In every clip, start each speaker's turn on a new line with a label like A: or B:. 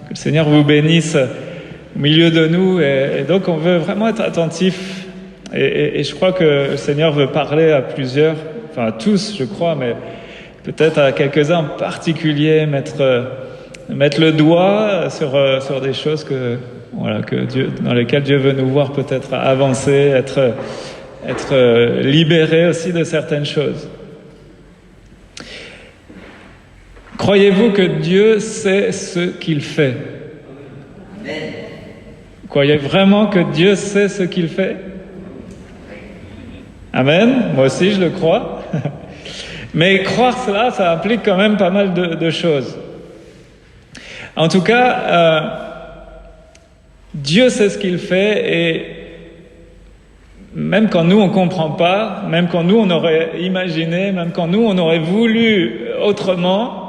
A: Que le Seigneur vous bénisse au milieu de nous. Et donc, on veut vraiment être attentif. Et je crois que le Seigneur veut parler à plusieurs, enfin à tous, je crois, mais peut-être à quelques-uns en particulier, mettre le doigt sur des choses dans lesquelles Dieu veut nous voir peut-être avancer, être libéré aussi de certaines choses. Croyez-vous que Dieu sait ce qu'il fait?
B: Amen.
A: Croyez vraiment que Dieu sait ce qu'il fait? Amen. Moi aussi, je le crois. Mais croire cela, ça implique quand même pas mal de choses. En tout cas, Dieu sait ce qu'il fait, et même quand nous, on ne comprend pas, même quand nous, on aurait imaginé, même quand nous, on aurait voulu autrement,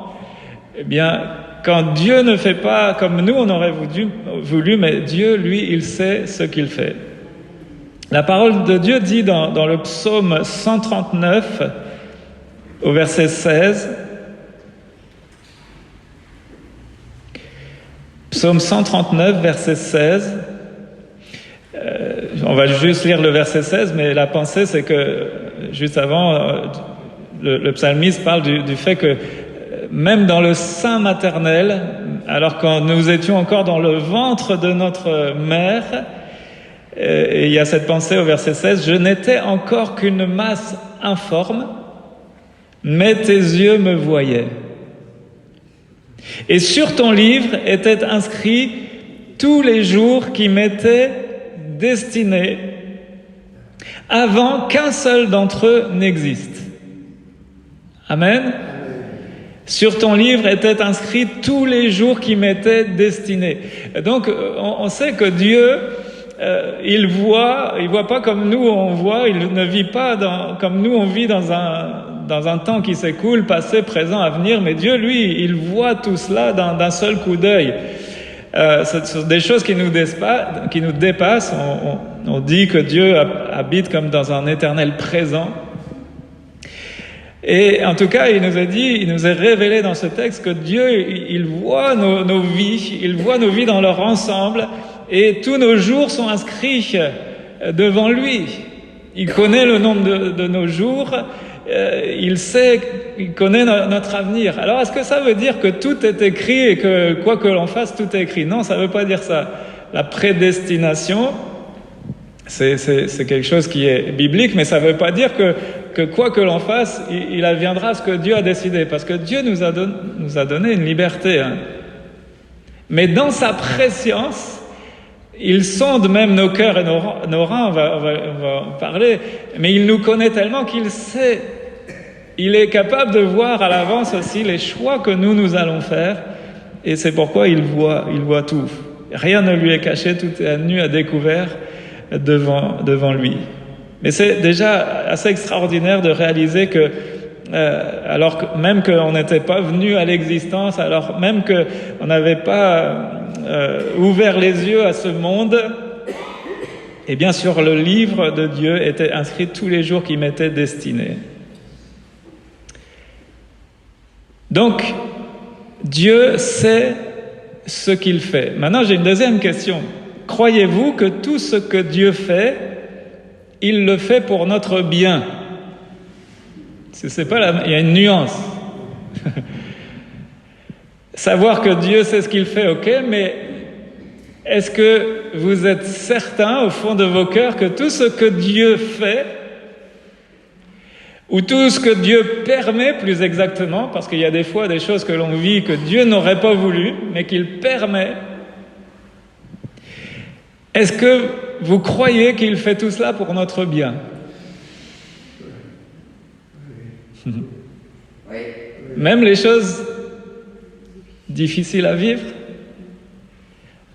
A: eh bien, quand Dieu ne fait pas comme nous, on aurait voulu, mais Dieu, lui, il sait ce qu'il fait. La parole de Dieu dit dans le psaume 139, au verset 16, psaume 139, verset 16, on va juste lire le verset 16, mais la pensée, c'est que, juste avant, le psalmiste parle du fait que même dans le sein maternel, alors quand nous étions encore dans le ventre de notre mère, et il y a cette pensée au verset 16, « Je n'étais encore qu'une masse informe, mais tes yeux me voyaient. Et sur ton livre étaient inscrits tous les jours qui m'étaient destinés, avant qu'un seul d'entre eux n'existe. » Amen. Sur ton livre étaient inscrits tous les jours qui m'étaient destinés. Donc, on sait que Dieu, il voit pas comme nous on voit, il ne vit pas comme nous on vit dans un temps qui s'écoule, passé, présent, avenir, mais Dieu, lui, il voit tout cela d'un seul coup d'œil. Ce sont des choses qui nous dépassent. On dit que Dieu habite comme dans un éternel présent. Et en tout cas, il nous est révélé dans ce texte que Dieu, il voit nos vies, il voit nos vies dans leur ensemble, et tous nos jours sont inscrits devant lui. Il connaît le nombre de nos jours, il connaît notre avenir. Alors, est-ce que ça veut dire que tout est écrit et que quoi que l'on fasse, tout est écrit? Non, ça ne veut pas dire ça. La prédestination, c'est quelque chose qui est biblique, mais ça ne veut pas dire que quoi que l'on fasse, il adviendra ce que Dieu a décidé, parce que Dieu nous a donné une liberté. Mais dans sa préscience, il sonde même nos cœurs et nos reins, on va en parler, mais il nous connaît tellement qu'il sait, il est capable de voir à l'avance aussi les choix que nous allons faire, et c'est pourquoi il voit tout. Rien ne lui est caché, tout est à nu, à découvert devant lui. Mais c'est déjà assez extraordinaire de réaliser que, alors que même qu'on n'était pas venu à l'existence, alors même qu'on n'avait pas ouvert les yeux à ce monde, et bien sur le livre de Dieu étaient inscrits tous les jours qui m'étaient destinés. Donc, Dieu sait ce qu'il fait. Maintenant, j'ai une deuxième question. Croyez-vous que tout ce que Dieu fait, il le fait pour notre bien? Il y a une nuance. Savoir que Dieu sait ce qu'il fait, ok, mais est-ce que vous êtes certain au fond de vos cœurs que tout ce que Dieu fait, ou tout ce que Dieu permet plus exactement, parce qu'il y a des fois des choses que l'on vit que Dieu n'aurait pas voulu, mais qu'il permet, est-ce que vous croyez qu'il fait tout cela pour notre bien?
B: Oui.
A: Même les choses difficiles à vivre?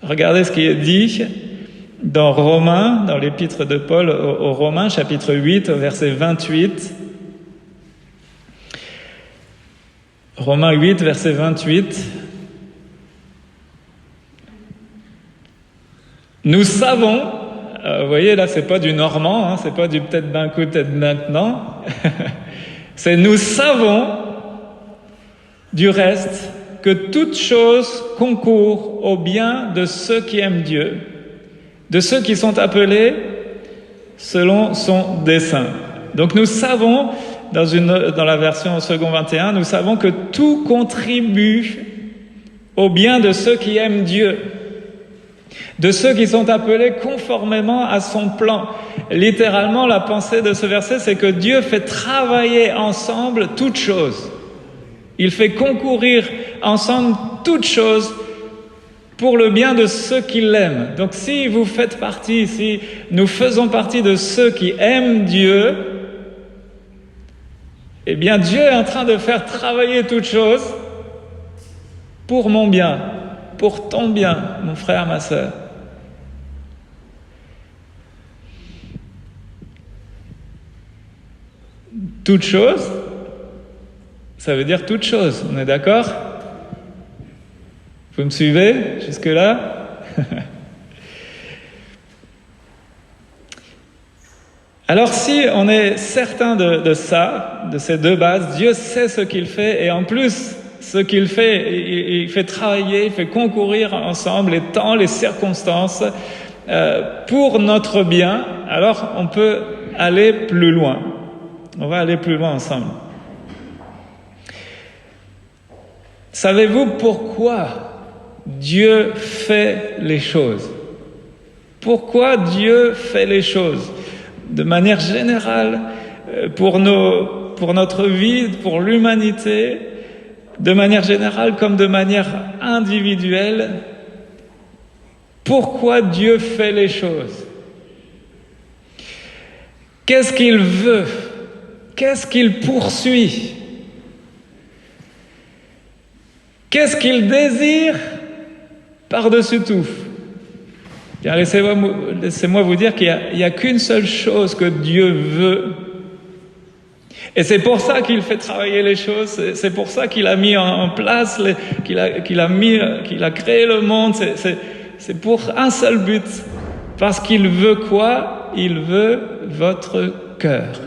A: Regardez ce qui est dit dans Romains, dans l'épître de Paul aux Romains, chapitre 8, verset 28. Romains 8, verset 28. Nous savons, vous voyez là, c'est pas du normand, c'est pas du peut-être d'un coup, peut-être maintenant. C'est nous savons du reste que toute chose concourt au bien de ceux qui aiment Dieu, de ceux qui sont appelés selon son dessein. Donc nous savons, dans la version second 21, nous savons que tout contribue au bien de ceux qui aiment Dieu, de ceux qui sont appelés conformément à son plan. Littéralement, la pensée de ce verset, c'est que Dieu fait travailler ensemble toutes choses. Il fait concourir ensemble toutes choses pour le bien de ceux qui l'aiment. Donc si vous faites partie, si nous faisons partie de ceux qui aiment Dieu, eh bien Dieu est en train de faire travailler toutes choses pour mon bien, pour ton bien, mon frère, ma sœur. Toutes choses, ça veut dire toutes choses, on est d'accord ? Vous me suivez jusque-là ? Alors si on est certain de ça, de ces deux bases, Dieu sait ce qu'il fait et en plus, ce qu'il fait, il fait travailler, il fait concourir ensemble les temps, les circonstances pour notre bien, alors on peut aller plus loin. On va aller plus loin ensemble. Savez-vous pourquoi Dieu fait les choses? Pourquoi Dieu fait les choses? De manière générale, pour notre vie, pour l'humanité, de manière générale comme de manière individuelle, pourquoi Dieu fait les choses? Qu'est-ce qu'il veut? Qu'est-ce qu'il poursuit? Qu'est-ce qu'il désire par-dessus tout? Bien, laissez-moi vous dire qu'il n'y a qu'une seule chose que Dieu veut. Et c'est pour ça qu'il fait travailler les choses, c'est pour ça qu'il a mis en place, qu'il a créé le monde, c'est pour un seul but. Parce qu'il veut quoi? Il veut votre cœur.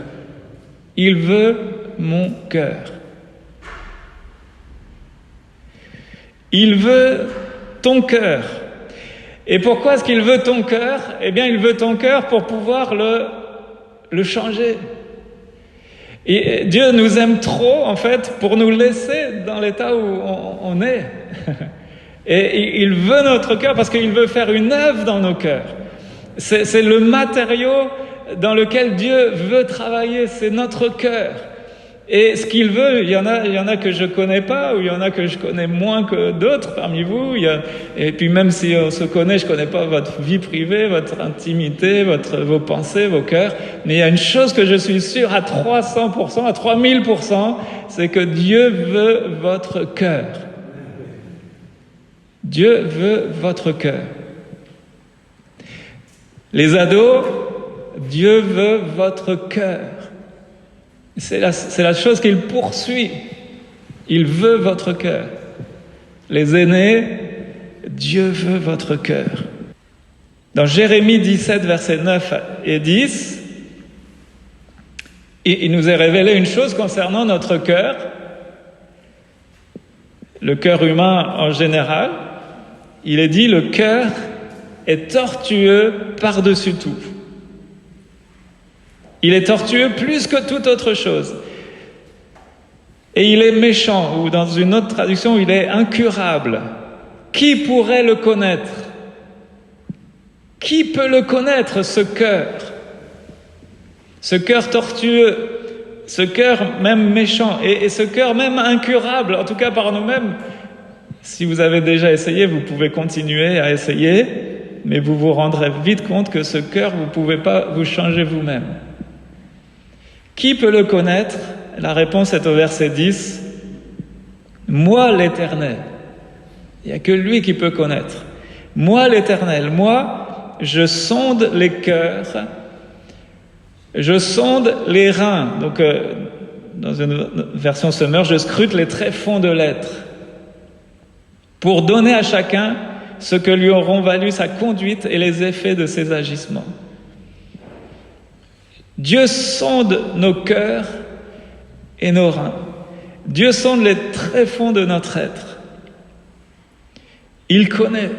A: Il veut mon cœur. Il veut ton cœur. Et pourquoi est-ce qu'il veut ton cœur? Eh bien, il veut ton cœur pour pouvoir le changer. Et Dieu nous aime trop, en fait, pour nous laisser dans l'état où on est. Et il veut notre cœur parce qu'il veut faire une œuvre dans nos cœurs. C'est le matériau dans lequel Dieu veut travailler, c'est notre cœur. Et ce qu'il veut, il y en a que je connais pas, ou il y en a que je connais moins que d'autres parmi vous. Et puis même si on se connaît, je connais pas votre vie privée, votre intimité, vos pensées, vos cœurs. Mais il y a une chose que je suis sûr à 300%, à 3000%, c'est que Dieu veut votre cœur. Dieu veut votre cœur. Les ados, Dieu veut votre cœur. C'est la chose qu'il poursuit. Il veut votre cœur. Les aînés, Dieu veut votre cœur. Dans Jérémie 17, versets 9 et 10, il nous est révélé une chose concernant notre cœur, le cœur humain en général. Il est dit, le cœur est tortueux par-dessus tout. Il est tortueux plus que toute autre chose. Et il est méchant, ou dans une autre traduction, il est incurable. Qui pourrait le connaître? Qui peut le connaître, ce cœur? Ce cœur tortueux, ce cœur même méchant, et ce cœur même incurable, en tout cas par nous-mêmes. Si vous avez déjà essayé, vous pouvez continuer à essayer, mais vous vous rendrez vite compte que ce cœur, vous ne pouvez pas vous changer vous-même. Qui peut le connaître? La réponse est au verset 10. Moi, l'Éternel. Il n'y a que lui qui peut connaître. Moi, l'Éternel. Moi, je sonde les cœurs. Je sonde les reins. Donc, dans une version Semeur, je scrute les tréfonds de l'être. Pour donner à chacun ce que lui auront valu sa conduite et les effets de ses agissements. Dieu sonde nos cœurs et nos reins. Dieu sonde les tréfonds de notre être. Il connaît.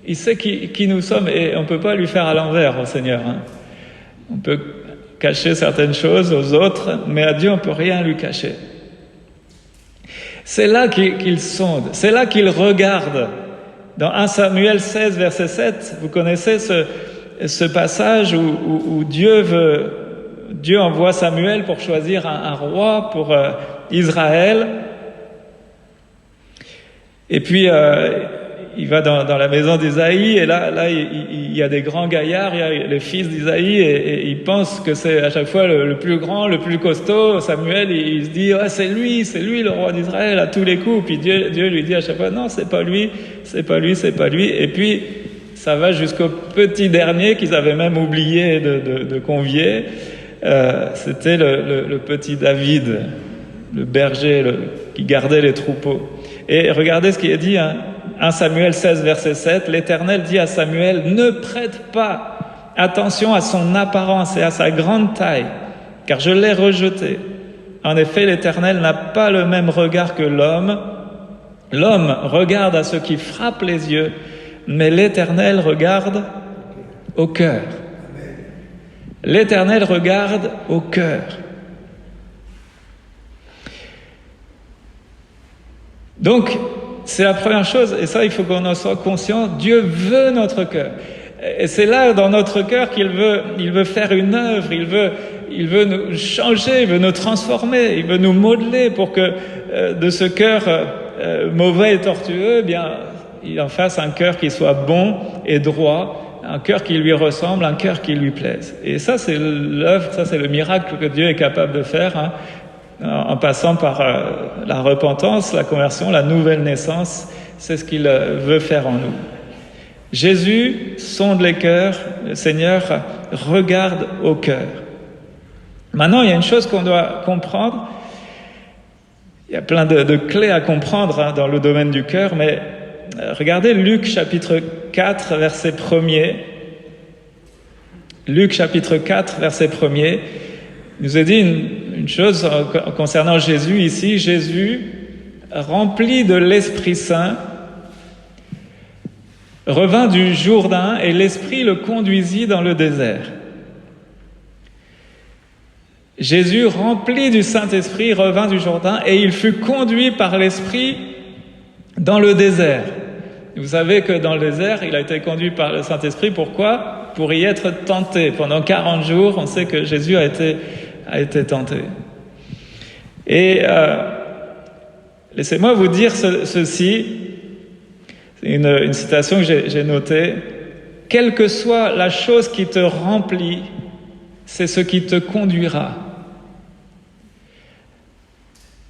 A: Il sait qui nous sommes et on ne peut pas lui faire à l'envers au Seigneur. Hein. On peut cacher certaines choses aux autres, mais à Dieu on ne peut rien lui cacher. C'est là qu'il sonde, c'est là qu'il regarde. Dans 1 Samuel 16, verset 7, vous connaissez ce passage où Dieu envoie Samuel pour choisir un roi pour Israël. Et puis il va dans la maison d'Isaïe et là il y a des grands gaillards, il y a les fils d'Isaïe et il pense que c'est à chaque fois le plus grand, le plus costaud. Samuel il se dit c'est lui le roi d'Israël à tous les coups. Puis Dieu lui dit à chaque fois non, c'est pas lui. Et puis ça va jusqu'au petit dernier qu'ils avaient même oublié de convier. C'était le petit David, le berger qui gardait les troupeaux. Et regardez ce qui est dit, 1 Samuel 16, verset 7, l'Éternel dit à Samuel, « Ne prête pas attention à son apparence et à sa grande taille, car je l'ai rejeté. En effet, l'Éternel n'a pas le même regard que l'homme. L'homme regarde à ce qui frappe les yeux, mais l'Éternel regarde au cœur. » L'Éternel regarde au cœur. Donc, c'est la première chose, et ça, il faut qu'on en soit conscient. Dieu veut notre cœur. Et c'est là, dans notre cœur, qu'il veut faire une œuvre, il veut nous changer, il veut nous transformer, il veut nous modeler pour que de ce cœur mauvais et tortueux, il en fasse un cœur qui soit bon et droit, un cœur qui lui ressemble, un cœur qui lui plaise. Et ça, c'est l'œuvre, ça, c'est le miracle que Dieu est capable de faire, en passant par la repentance, la conversion, la nouvelle naissance. C'est ce qu'il veut faire en nous. Jésus sonde les cœurs, le Seigneur regarde au cœur. Maintenant, il y a une chose qu'on doit comprendre. Il y a plein de clés à comprendre dans le domaine du cœur, mais regardez Luc chapitre 4, verset 1er. Luc chapitre 4, verset 1er. Il nous a dit une chose concernant Jésus ici. Jésus, rempli de l'Esprit Saint, revint du Jourdain et l'Esprit le conduisit dans le désert. Jésus, rempli du Saint-Esprit, revint du Jourdain et il fut conduit par l'Esprit dans le désert. Vous savez que dans le désert, il a été conduit par le Saint-Esprit. Pourquoi ? Pour y être tenté. Pendant 40 jours, on sait que Jésus a été tenté. Et laissez-moi vous dire ceci, c'est une citation que j'ai notée. Quelle que soit la chose qui te remplit, c'est ce qui te conduira.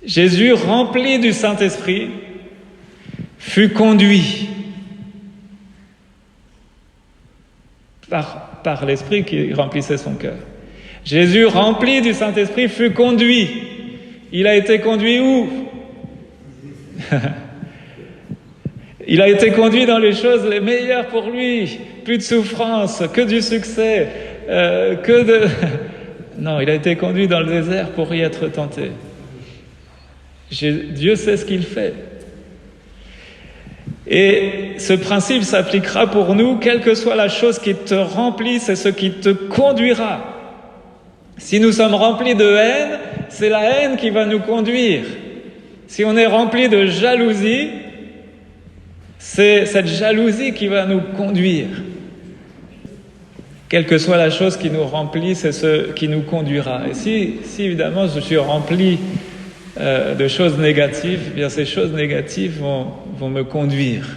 A: Jésus, rempli du Saint-Esprit, fut conduit par l'Esprit qui remplissait son cœur. Jésus, rempli du Saint-Esprit, fut conduit. Il a été conduit où ? Il a été conduit dans les choses les meilleures pour lui. Plus de souffrance, que du succès, Non, il a été conduit dans le désert pour y être tenté. Dieu sait ce qu'il fait. Et ce principe s'appliquera pour nous, quelle que soit la chose qui te remplit, c'est ce qui te conduira. Si nous sommes remplis de haine, c'est la haine qui va nous conduire. Si on est rempli de jalousie, c'est cette jalousie qui va nous conduire. Quelle que soit la chose qui nous remplit, c'est ce qui nous conduira. Et si évidemment je suis rempli de choses négatives, eh bien ces choses négatives vont me conduire.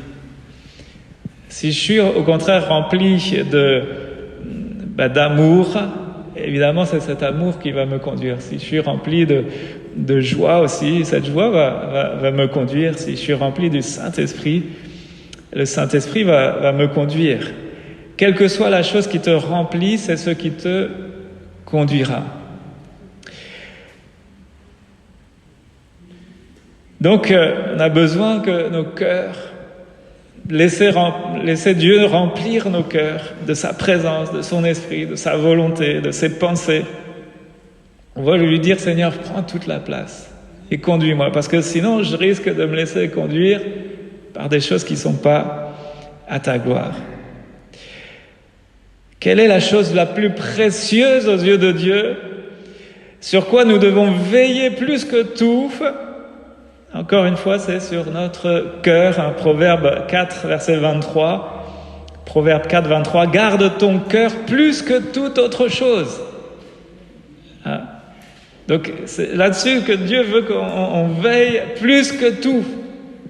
A: Si je suis au contraire rempli d'amour, évidemment c'est cet amour qui va me conduire. Si je suis rempli de joie aussi, cette joie va me conduire. Si je suis rempli du Saint-Esprit, le Saint-Esprit va me conduire. Quelle que soit la chose qui te remplit, c'est ce qui te conduira. Donc, on a besoin que nos cœurs, laisser Dieu remplir nos cœurs de sa présence, de son esprit, de sa volonté, de ses pensées. On va lui dire, Seigneur, prends toute la place et conduis-moi, parce que sinon je risque de me laisser conduire par des choses qui ne sont pas à ta gloire. Quelle est la chose la plus précieuse aux yeux de Dieu, sur quoi nous devons veiller plus que tout? Encore une fois, c'est sur notre cœur. Proverbe 4, verset 23. Proverbe 4, 23. Garde ton cœur plus que toute autre chose. Hein? Donc, c'est là-dessus que Dieu veut qu'on veille plus que tout.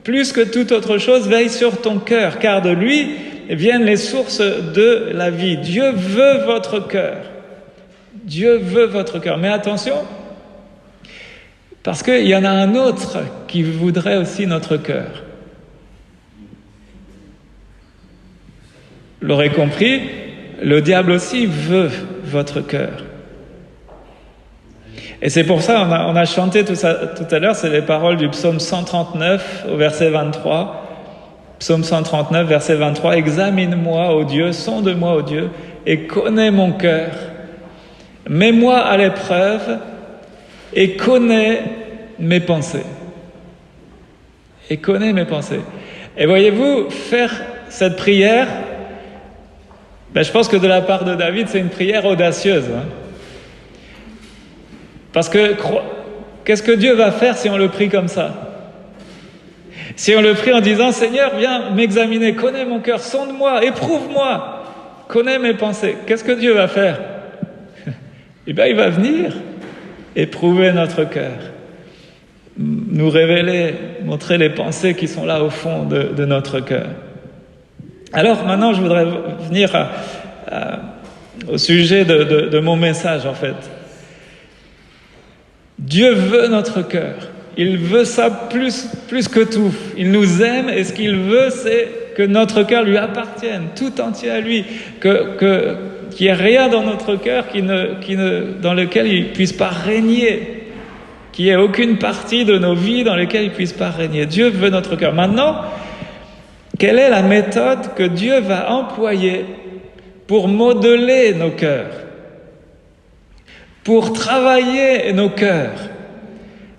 A: Plus que toute autre chose, veille sur ton cœur, car de lui viennent les sources de la vie. Dieu veut votre cœur. Dieu veut votre cœur. Mais attention, parce qu'il y en a un autre qui voudrait aussi notre cœur. Vous l'aurez compris, le diable aussi veut votre cœur. Et c'est pour ça on a chanté tout à l'heure, c'est les paroles du psaume 139 au verset 23. Psaume 139, verset 23. Examine-moi, ô Dieu, sonde-moi, ô Dieu, et connais mon cœur. Mets-moi à l'épreuve et connais mes pensées. Et connais mes pensées. Et voyez-vous, faire cette prière, je pense que de la part de David, c'est une prière audacieuse. Hein. Parce que, qu'est-ce que Dieu va faire si on le prie comme ça? Si on le prie en disant, Seigneur, viens m'examiner, connais mon cœur, sonde-moi, éprouve-moi, connais mes pensées. Qu'est-ce que Dieu va faire? Eh bien, il va venir éprouver notre cœur, nous révéler, montrer les pensées qui sont là au fond de notre cœur. Alors maintenant, je voudrais venir au sujet de mon message, en fait. Dieu veut notre cœur. Il veut ça plus que tout. Il nous aime et ce qu'il veut, c'est que notre cœur lui appartienne, tout entier à lui. Qu'il n'y ait rien dans notre cœur dans lequel il ne puisse pas régner. Qu'il n'y ait aucune partie de nos vies dans laquelle il ne puisse pas régner. Dieu veut notre cœur. Maintenant, quelle est la méthode que Dieu va employer pour modeler nos cœurs? Pour travailler nos cœurs?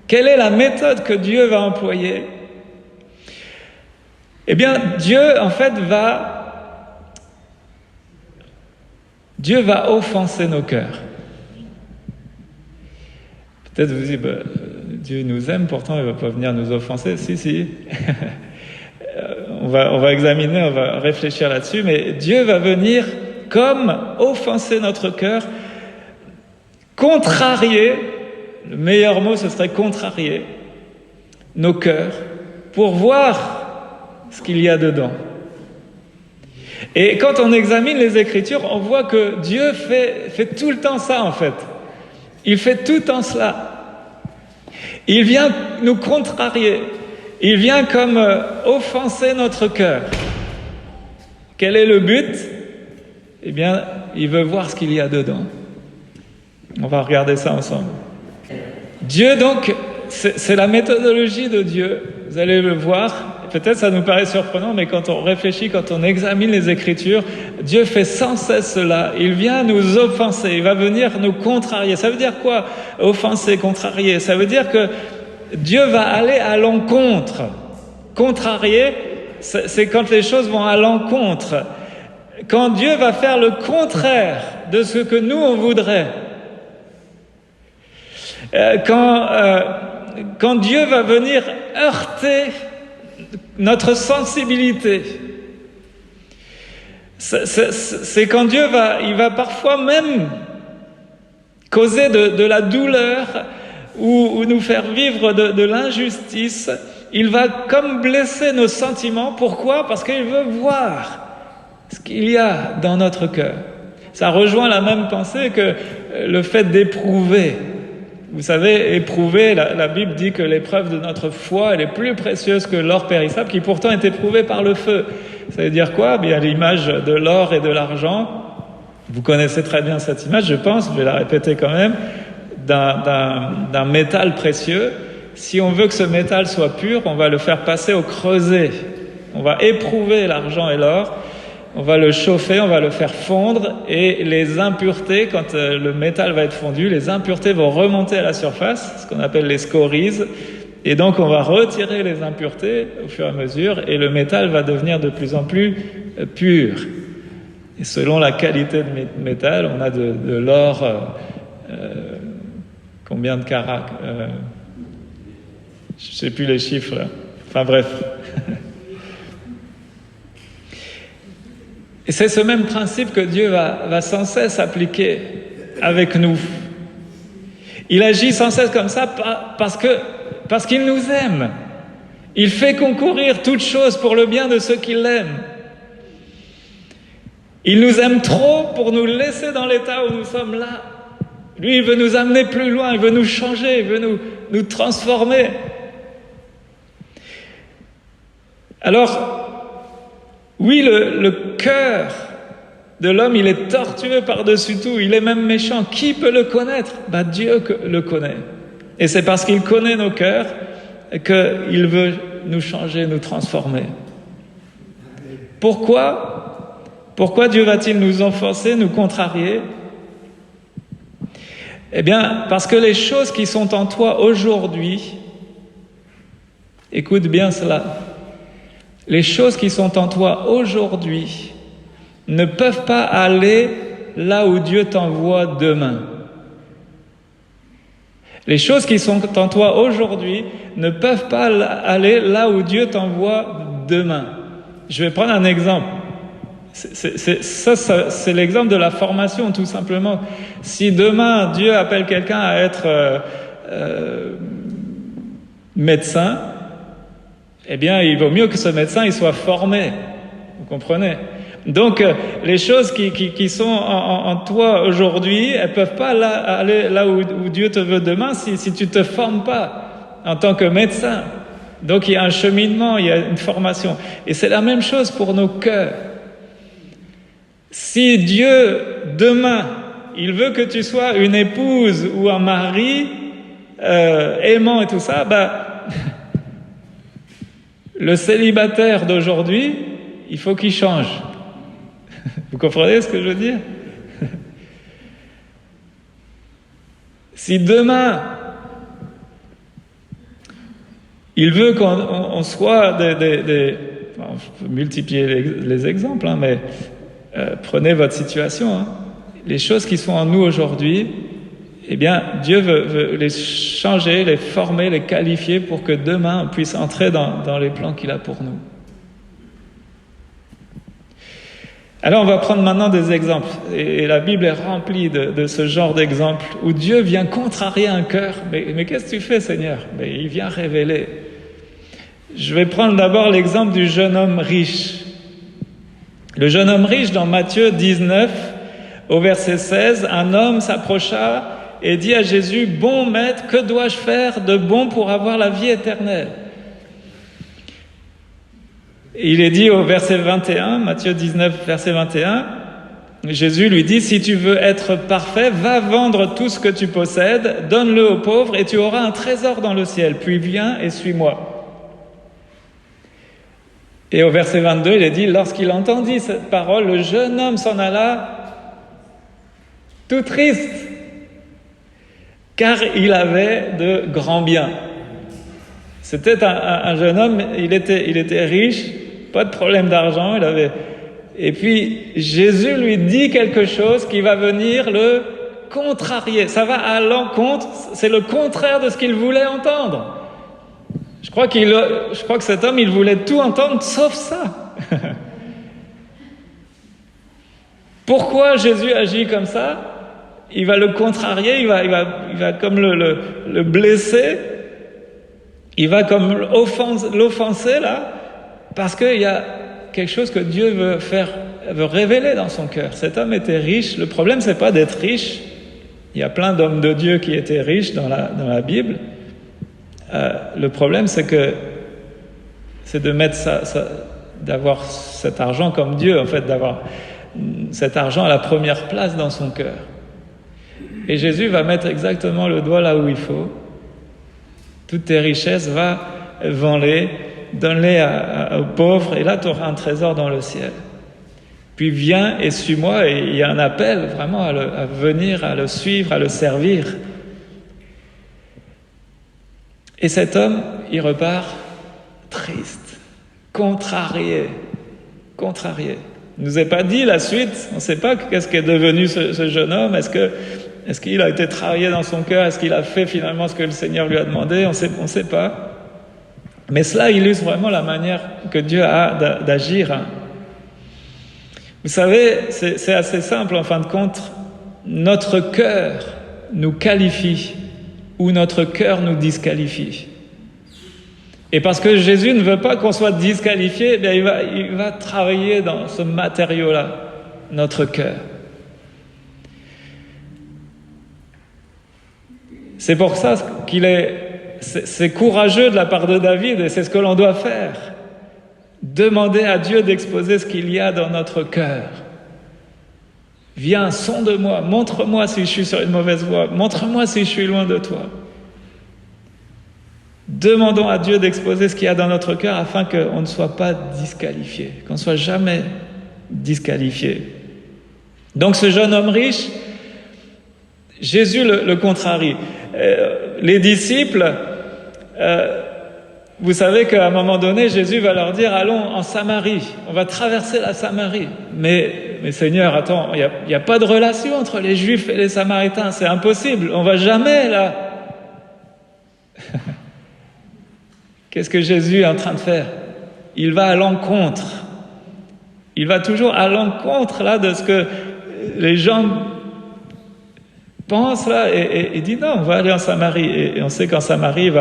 A: Quelle est la méthode que Dieu va employer? Eh bien, Dieu, en fait, Dieu va offenser nos cœurs. Peut-être vous dites, Dieu nous aime, pourtant il ne va pas venir nous offenser. Si. On va examiner, on va réfléchir là-dessus, mais Dieu va venir comme offenser notre cœur, contrarier, le meilleur mot ce serait contrarier nos cœurs pour voir ce qu'il y a dedans. Et quand on examine les Écritures, on voit que Dieu fait tout le temps ça en fait. Il fait tout le temps cela. Il vient nous contrarier. Il vient comme offenser notre cœur. Quel est le but? Eh bien, il veut voir ce qu'il y a dedans. On va regarder ça ensemble. Dieu, donc, c'est la méthodologie de Dieu. Vous allez le voir. Peut-être ça nous paraît surprenant, mais quand on réfléchit, quand on examine les Écritures, Dieu fait sans cesse cela. Il vient nous offenser. Il va venir nous contrarier. Ça veut dire quoi? Offenser, contrarier. Ça veut dire que Dieu va aller à l'encontre. Contrarier, c'est quand les choses vont à l'encontre. Quand Dieu va faire le contraire de ce que nous, on voudrait. Quand Dieu va venir heurter notre sensibilité. C'est quand Dieu il va parfois même causer de la douleur ou nous faire vivre de l'injustice. Il va comme blesser nos sentiments. Pourquoi? Parce qu'il veut voir ce qu'il y a dans notre cœur. Ça rejoint la même pensée que le fait d'éprouver. Vous savez, éprouver, la Bible dit que l'épreuve de notre foi, elle est plus précieuse que l'or périssable, qui pourtant est éprouvé par le feu. Ça veut dire quoi? Bien, l'image de l'or et de l'argent, vous connaissez très bien cette image, je pense, je vais la répéter quand même, d'un métal précieux. Si on veut que ce métal soit pur, on va le faire passer au creuset. On va éprouver l'argent et l'or. On va le chauffer, on va le faire fondre et les impuretés, quand le métal va être fondu, les impuretés vont remonter à la surface, ce qu'on appelle les scories, Et donc on va retirer les impuretés au fur et à mesure et le métal va devenir de plus en plus pur. Et selon la qualité de métal, on a de l'or, combien de carats je ne sais plus les chiffres là. Enfin bref. Et c'est ce même principe que Dieu va sans cesse appliquer avec nous. Il agit sans cesse comme ça parce qu'il nous aime. Il fait concourir toutes choses pour le bien de ceux qui l'aiment. Il nous aime trop pour nous laisser dans l'état où nous sommes là. Lui, il veut nous amener plus loin, il veut nous changer, il veut nous transformer. Alors, oui, le cœur de l'homme, il est tortueux par-dessus tout, il est même méchant. Qui peut le connaître ? Dieu le connaît. Et c'est parce qu'il connaît nos cœurs qu'il veut nous changer, nous transformer. Pourquoi Dieu va-t-il nous offenser, nous contrarier ? Eh bien, parce que les choses qui sont en toi aujourd'hui, écoute bien cela, les choses qui sont en toi aujourd'hui ne peuvent pas aller là où Dieu t'envoie demain. Les choses qui sont en toi aujourd'hui ne peuvent pas aller là où Dieu t'envoie demain. Je vais prendre un exemple. C'est l'exemple de la formation, tout simplement. Si demain Dieu appelle quelqu'un à être médecin, eh bien, il vaut mieux que ce médecin il soit formé. Vous comprenez ? Donc, les choses qui sont en toi aujourd'hui, elles peuvent pas aller là où Dieu te veut demain si tu te formes pas en tant que médecin. Donc, il y a un cheminement, il y a une formation. Et c'est la même chose pour nos cœurs. Si Dieu, demain, il veut que tu sois une épouse ou un mari aimant et tout ça, le célibataire d'aujourd'hui, il faut qu'il change. Vous comprenez ce que je veux dire ? Si demain, il veut qu'on soit je peux multiplier les exemples, mais prenez votre situation. Les choses qui sont en nous aujourd'hui, eh bien, Dieu veut les changer, les former, les qualifier pour que demain, on puisse entrer dans les plans qu'il a pour nous. Alors, on va prendre maintenant des exemples. Et la Bible est remplie de ce genre d'exemples où Dieu vient contrarier un cœur. Mais qu'est-ce que tu fais, Seigneur ? Il vient révéler. Je vais prendre d'abord l'exemple du jeune homme riche. Le jeune homme riche, dans Matthieu 19, au verset 16, un homme s'approcha et dit à Jésus, « Bon maître, que dois-je faire de bon pour avoir la vie éternelle ?» Il est dit au verset 21, Matthieu 19, verset 21, Jésus lui dit, « Si tu veux être parfait, va vendre tout ce que tu possèdes, donne-le aux pauvres et tu auras un trésor dans le ciel. Puis viens et suis-moi. » Et au verset 22, il est dit, « Lorsqu'il entendit cette parole, le jeune homme s'en alla tout triste, car il avait de grands biens. » C'était un jeune homme, il était riche, pas de problème d'argent, et puis Jésus lui dit quelque chose qui va venir le contrarier. Ça va à l'encontre, c'est le contraire de ce qu'il voulait entendre. Je crois que cet homme, il voulait tout entendre sauf ça. Pourquoi Jésus agit comme ça ? Il va le contrarier, il va comme le blesser. Il va comme l'offenser là, parce qu'il y a quelque chose que Dieu veut révéler dans son cœur. Cet homme était riche. Le problème, c'est pas d'être riche. Il y a plein d'hommes de Dieu qui étaient riches dans la Bible. Le problème, c'est de mettre d'avoir cet argent comme Dieu, en fait, d'avoir cet argent à la première place dans son cœur. Et Jésus va mettre exactement le doigt là où il faut. Toutes tes richesses, va, vends-les, donne-les aux pauvres, et là tu auras un trésor dans le ciel. Puis viens et suis-moi, et il y a un appel vraiment à venir, à le suivre, à le servir. Et cet homme, il repart triste, contrarié. Il nous est pas dit la suite, on ne sait pas qu'est-ce qu'est devenu ce jeune homme, est-ce qu'il a été travaillé dans son cœur, est-ce qu'il a fait finalement ce que le Seigneur lui a demandé, on ne sait pas. Mais cela illustre vraiment la manière que Dieu a d'agir. Vous savez, c'est assez simple en fin de compte, notre cœur nous qualifie ou notre cœur nous disqualifie. Et parce que Jésus ne veut pas qu'on soit disqualifié, bien il va travailler dans ce matériau-là, notre cœur. C'est pour ça c'est courageux de la part de David, et c'est ce que l'on doit faire. Demander à Dieu d'exposer ce qu'il y a dans notre cœur. Viens, sonde-moi, montre-moi si je suis sur une mauvaise voie, montre-moi si je suis loin de toi. Demandons à Dieu d'exposer ce qu'il y a dans notre cœur afin qu'on ne soit pas disqualifié, qu'on ne soit jamais disqualifié. Donc ce jeune homme riche, Jésus le contrarie. Les disciples, vous savez qu'à un moment donné, Jésus va leur dire « Allons en Samarie, on va traverser la Samarie. » Mais Seigneur, attends, il n'y a pas de relation entre les Juifs et les Samaritains, c'est impossible, on ne va jamais là. Qu'est-ce que Jésus est en train de faire? Il va à l'encontre. Il va toujours à l'encontre là de ce que les gens pensent là et dit non, on va aller en Samarie. Et on sait qu'en Samarie,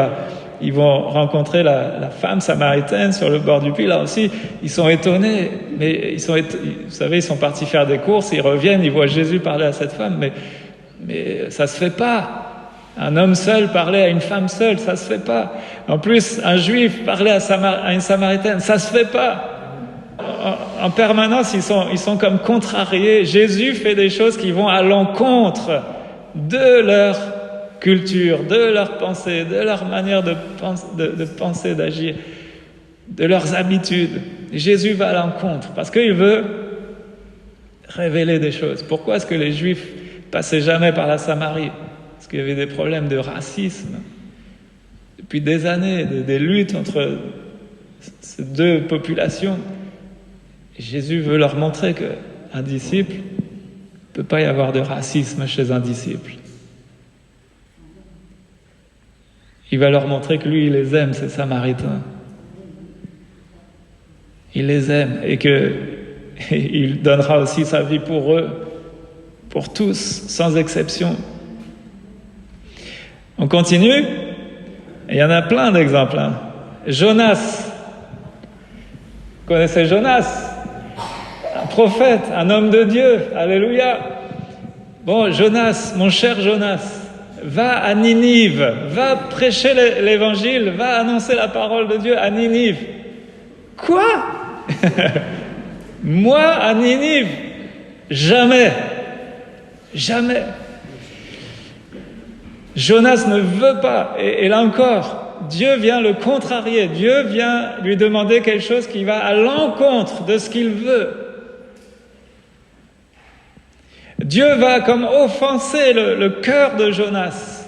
A: ils vont rencontrer la femme samaritaine sur le bord du puits. Là aussi, ils sont étonnés. Mais vous savez, ils sont partis faire des courses, ils reviennent, ils voient Jésus parler à cette femme. Mais ça se fait pas. Un homme seul parler à une femme seule, ça se fait pas. En plus, un juif parler à une samaritaine, ça se fait pas. En permanence, ils sont comme contrariés. Jésus fait des choses qui vont à l'encontre de leur culture, de leur pensée, de leur manière de penser, d'agir, de leurs habitudes. Jésus va à l'encontre parce qu'il veut révéler des choses. Pourquoi est-ce que les Juifs passaient jamais par la Samarie? Parce qu'il y avait des problèmes de racisme. Depuis des années, des luttes entre ces deux populations. Et Jésus veut leur montrer qu'un disciple, il ne peut pas y avoir de racisme chez un disciple. Il va leur montrer que lui, il les aime, ces Samaritains. Il les aime et qu'il donnera aussi sa vie pour eux, pour tous, sans exception. On continue. Il y en a plein d'exemples. Jonas. Vous connaissez Jonas? Un prophète, un homme de Dieu. Alléluia. Bon, Jonas, mon cher Jonas, va à Ninive, va prêcher l'évangile, va annoncer la parole de Dieu à Ninive. Quoi? Moi, à Ninive? Jamais. Jamais. Jonas ne veut pas, et là encore, Dieu vient le contrarier, Dieu vient lui demander quelque chose qui va à l'encontre de ce qu'il veut. Dieu va comme offenser le cœur de Jonas.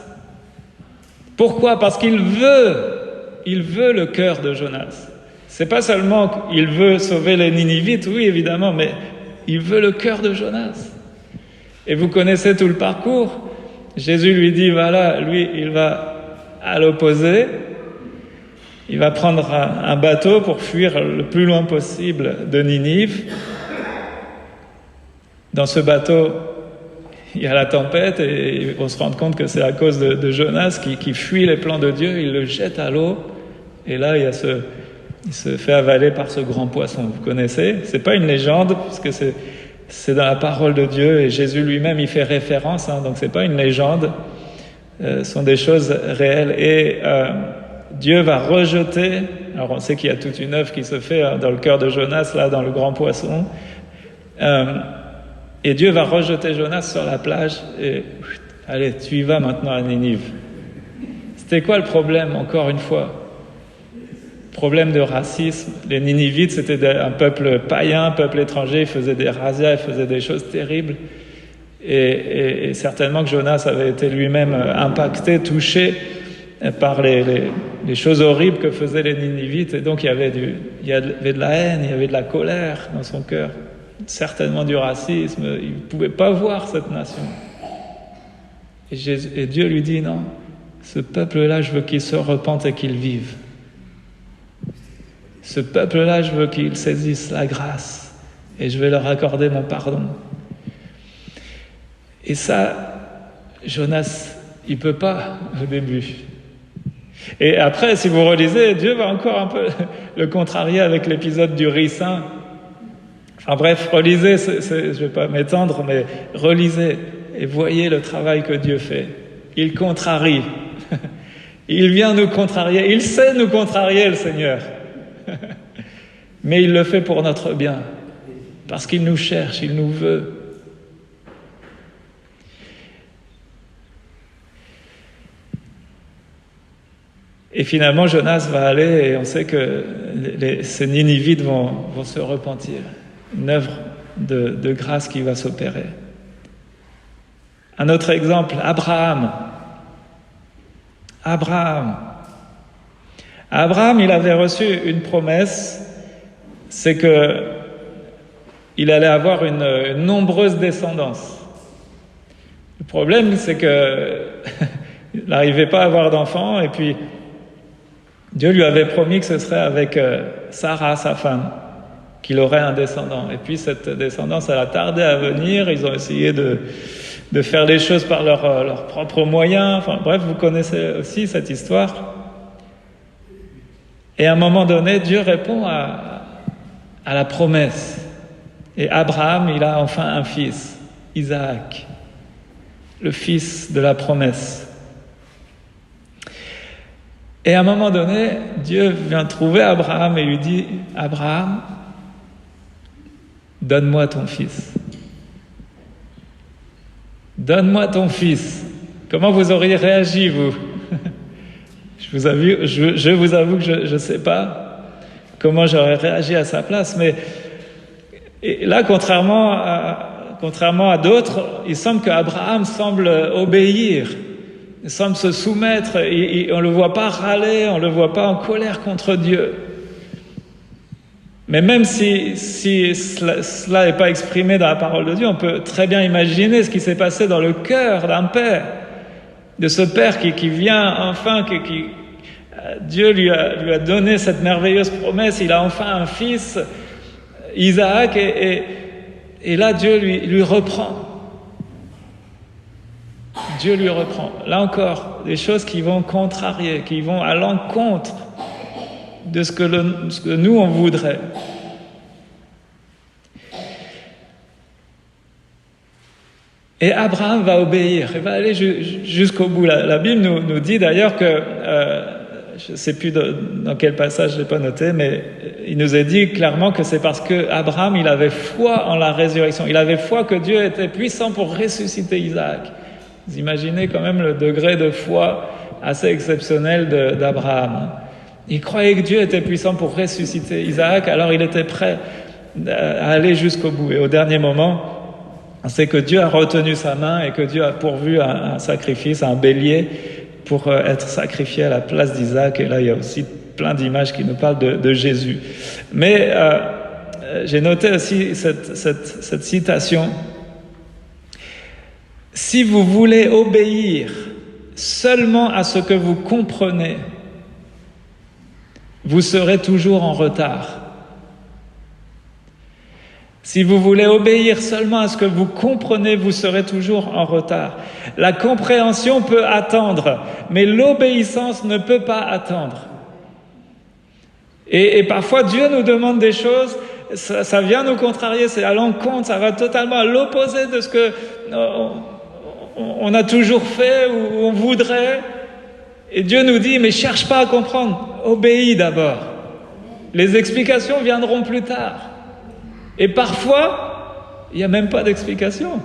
A: Pourquoi? Parce qu'il veut le cœur de Jonas. C'est pas seulement qu'il veut sauver les Ninivites, oui évidemment, mais il veut le cœur de Jonas. Et vous connaissez tout le parcours. Jésus lui dit, voilà, lui, il va à l'opposé. Il va prendre un bateau pour fuir le plus loin possible de Ninive. Dans ce bateau, il y a la tempête et on se rend compte que c'est à cause de Jonas qui fuit les plans de Dieu. Il le jette à l'eau et là, il se fait avaler par ce grand poisson. Vous connaissez? C'est pas une légende parce que c'est dans la parole de Dieu et Jésus lui-même y fait référence, donc c'est pas une légende, ce sont des choses réelles et Dieu va rejeter, alors on sait qu'il y a toute une œuvre qui se fait dans le cœur de Jonas, là dans le grand poisson, et Dieu va rejeter Jonas sur la plage et allez, tu y vas maintenant à Ninive. C'était quoi le problème, encore une fois? Problème de racisme. Les Ninivites, c'était un peuple païen, un peuple étranger, ils faisaient des razzias, ils faisaient des choses terribles. Et certainement que Jonas avait été lui-même impacté, touché par les choses horribles que faisaient les Ninivites. Et donc il y avait de la haine, il y avait de la colère dans son cœur, certainement du racisme. Il ne pouvait pas voir cette nation. Et Dieu lui dit, non, ce peuple-là, je veux qu'il se repente et qu'il vive. Ce peuple-là, je veux qu'il saisisse la grâce et je vais leur accorder mon pardon. Et ça, Jonas, il peut pas au début. Et après, si vous relisez, Dieu va encore un peu le contrarier avec l'épisode du ricin. Enfin bref, relisez, je vais pas m'étendre, mais relisez et voyez le travail que Dieu fait. Il contrarie. Il vient nous contrarier. Il sait nous contrarier, le Seigneur. Mais il le fait pour notre bien. Parce qu'il nous cherche, il nous veut. Et finalement, Jonas va aller, et on sait que ces Ninivites vont se repentir. Une œuvre de grâce qui va s'opérer. Un autre exemple, Abraham. Abraham, il avait reçu une promesse, c'est que il allait avoir une nombreuse descendance. Le problème, c'est que il n'arrivait pas à avoir d'enfants, et puis Dieu lui avait promis que ce serait avec Sarah, sa femme, qu'il aurait un descendant. Et puis cette descendance, elle a tardé à venir. Ils ont essayé de faire les choses par leurs propres moyens. Enfin bref, vous connaissez aussi cette histoire. Et à un moment donné, Dieu répond à la promesse. Et Abraham, il a enfin un fils, Isaac, le fils de la promesse. Et à un moment donné, Dieu vient trouver Abraham et lui dit, Abraham, donne-moi ton fils. Donne-moi ton fils. Comment vous auriez réagi, vous? Je vous avoue que je ne sais pas comment j'aurais réagi à sa place, mais et là, contrairement à d'autres, il semble qu'Abraham semble obéir, il semble se soumettre, on ne le voit pas râler, on ne le voit pas en colère contre Dieu. Mais même si cela n'est pas exprimé dans la parole de Dieu, on peut très bien imaginer ce qui s'est passé dans le cœur d'un père, de ce père qui vient enfin, Dieu lui a donné cette merveilleuse promesse, il a enfin un fils, Isaac, et là Dieu lui reprend. Dieu lui reprend. Là encore, des choses qui vont contrarier, qui vont à l'encontre de ce que nous on voudrait. Et Abraham va obéir, il va aller jusqu'au bout. La Bible nous dit d'ailleurs que, je ne sais plus dans quel passage, je ne l'ai pas noté, mais il nous est dit clairement que c'est parce que Abraham, il avait foi en la résurrection. Il avait foi que Dieu était puissant pour ressusciter Isaac. Vous imaginez quand même le degré de foi assez exceptionnel d'Abraham. Il croyait que Dieu était puissant pour ressusciter Isaac, alors il était prêt à aller jusqu'au bout. Et au dernier moment, on sait que Dieu a retenu sa main et que Dieu a pourvu un sacrifice, un bélier, pour être sacrifié à la place d'Isaac. Et là, il y a aussi plein d'images qui nous parlent de Jésus. Mais j'ai noté aussi cette citation. Si vous voulez obéir seulement à ce que vous comprenez, vous serez toujours en retard. Si vous voulez obéir seulement à ce que vous comprenez, vous serez toujours en retard. La compréhension peut attendre, mais l'obéissance ne peut pas attendre. Et parfois, Dieu nous demande des choses, ça vient nous contrarier, c'est à l'encontre, ça va totalement à l'opposé de ce que on a toujours fait ou on voudrait. Et Dieu nous dit, mais cherche pas à comprendre, obéis d'abord. Les explications viendront plus tard. Et parfois, il n'y a même pas d'explication.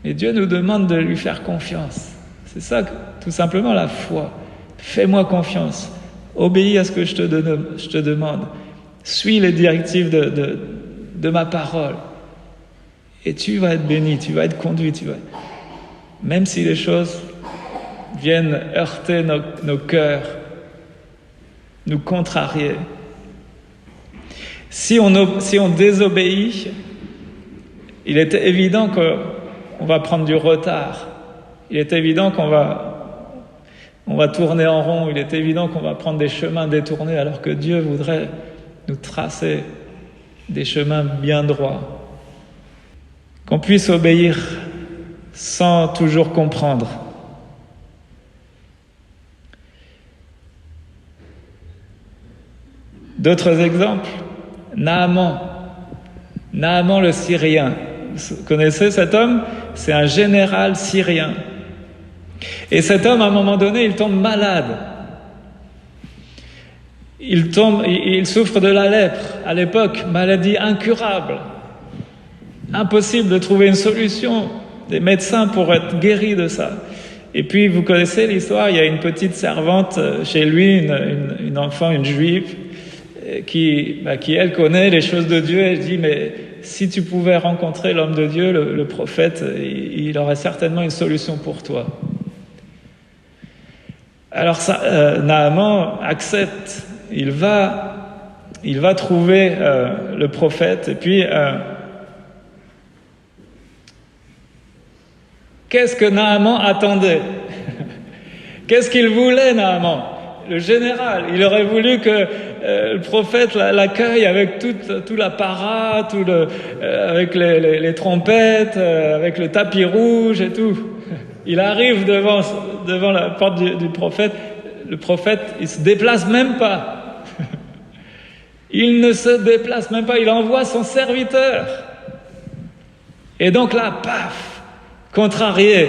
A: Et Dieu nous demande de lui faire confiance. C'est ça, tout simplement, la foi. Fais-moi confiance. Obéis à ce que je te demande. Suis les directives de ma parole. Et tu vas être béni, tu vas être conduit. Même si les choses viennent heurter nos cœurs, nous contrarier. Si on désobéit, il est évident qu'on va prendre du retard. Il est évident qu'on va tourner en rond. Il est évident qu'on va prendre des chemins détournés alors que Dieu voudrait nous tracer des chemins bien droits. Qu'on puisse obéir sans toujours comprendre. D'autres exemples, Naaman le Syrien. Vous connaissez cet homme? C'est un général syrien. Et cet homme, à un moment donné, il tombe malade. Il souffre de la lèpre. À l'époque, maladie incurable. Impossible de trouver une solution. Des médecins pour être guéris de ça. Et puis, vous connaissez l'histoire, il y a une petite servante chez lui, une enfant, une juive, qui elle connaît les choses de Dieu. Elle dit, mais si tu pouvais rencontrer l'homme de Dieu, le prophète, il aurait certainement une solution pour toi. Alors Naaman accepte, il va trouver le prophète, et puis qu'est-ce que Naaman attendait? Qu'est-ce qu'il voulait, Naaman? Le général, il aurait voulu que le prophète l'accueille avec tout l'apparat, avec les trompettes, avec le tapis rouge et tout. Il arrive devant la porte du prophète. Le prophète, il se déplace même pas. Il ne se déplace même pas. Il envoie son serviteur. Et donc là, paf, contrarié,